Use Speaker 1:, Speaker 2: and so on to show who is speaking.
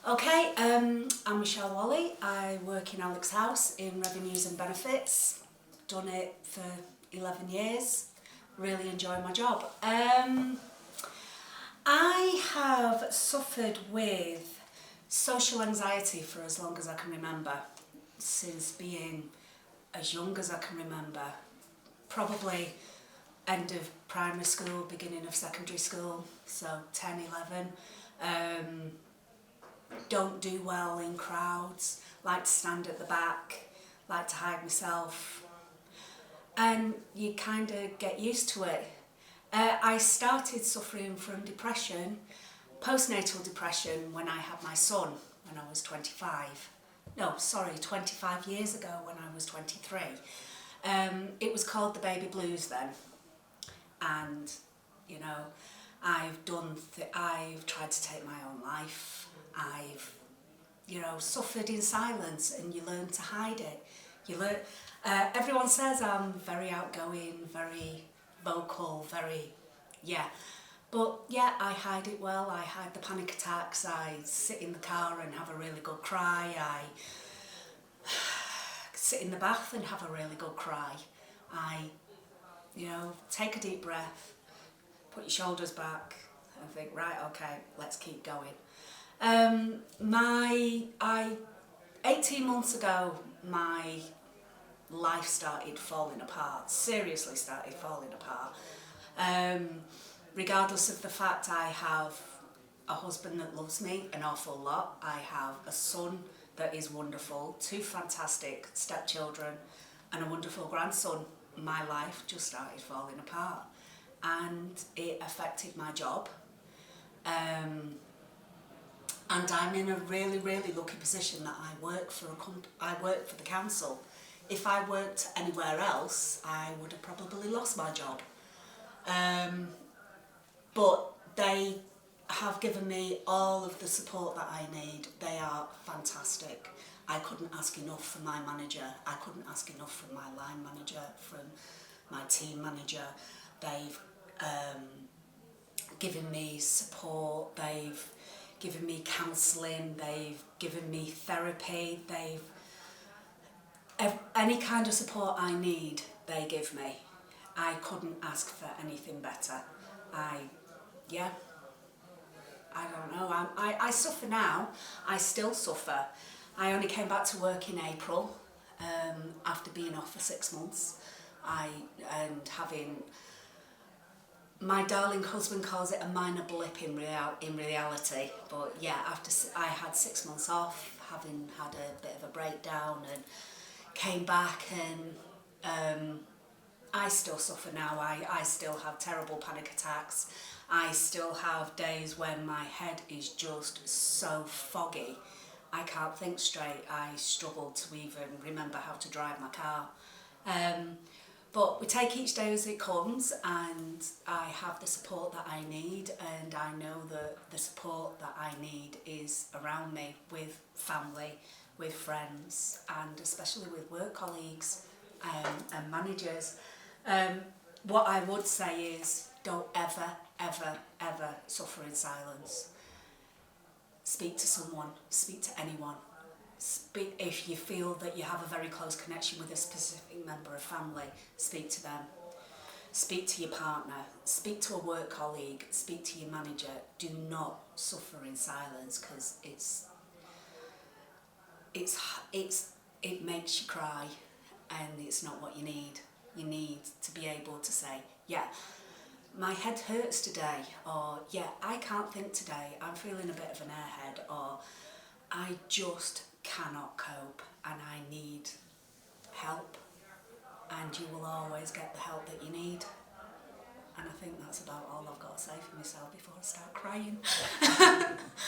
Speaker 1: Okay, I'm Michelle Wally. I work in Alex House in Revenues and Benefits. Done it for 11 years. Really enjoy my job. I have suffered with social anxiety for as long as I can remember, since being as young as I can remember. Probably end of primary school, beginning of secondary school, so 10, 11. Don't do well in crowds, like to stand at the back, like to hide myself, and you kind of get used to it. I started suffering from depression, postnatal depression, when I had my son, when I was 25. No, sorry, 25 years ago when I was 23. It was called the baby blues then, and you know, I've tried to take my own life. I've, suffered in silence, and you learn to hide it. You learn. Everyone says I'm very outgoing, very vocal, but yeah, I hide it well. I hide the panic attacks. I sit in the car and have a really good cry. I sit in the bath and have a really good cry. I, take a deep breath, put your shoulders back, and think, right, okay, let's keep going. 18 months ago, my life started falling apart, seriously started falling apart. Regardless of the fact I have a husband that loves me an awful lot, I have a son that is wonderful, 2 fantastic stepchildren, and a wonderful grandson. My life just started falling apart, and it affected my job. And I'm in a really, really lucky position that I work for the council. If I worked anywhere else, I would have probably lost my job. But they have given me all of the support that I need. They are fantastic. I couldn't ask enough from my manager. I couldn't ask enough from my line manager, from my team manager. They've given me support. They've given me counselling. They've given me therapy. Any kind of support I need, they give me. I couldn't ask for anything better. I don't know. I suffer now. I still suffer. I only came back to work in April after being off for 6 months. Having, my darling husband calls it a minor blip in reality. But yeah, after I had 6 months off, having had a bit of a breakdown, and came back, and I still suffer now. I still have terrible panic attacks. I still have days when my head is just so foggy. I can't think straight. I struggle to even remember how to drive my car. But we take each day as it comes, and I have the support that I need, and I know that the support that I need is around me, with family, with friends, and especially with work colleagues and managers. What I would say is, don't ever, ever, ever suffer in silence. Speak to someone, speak to anyone. Speak if you feel that you have a very close connection with a specific member of family, speak to them. Speak to your partner, speak to a work colleague, speak to your manager. Do not suffer in silence, because it makes you cry, and it's not what you need. You need to be able to say, yeah, my head hurts today, or yeah, I can't think today, I'm feeling a bit of an airhead, or I just cannot cope and I need help. And you will always get the help that you need. And I think that's about all I've got to say for myself before I start crying.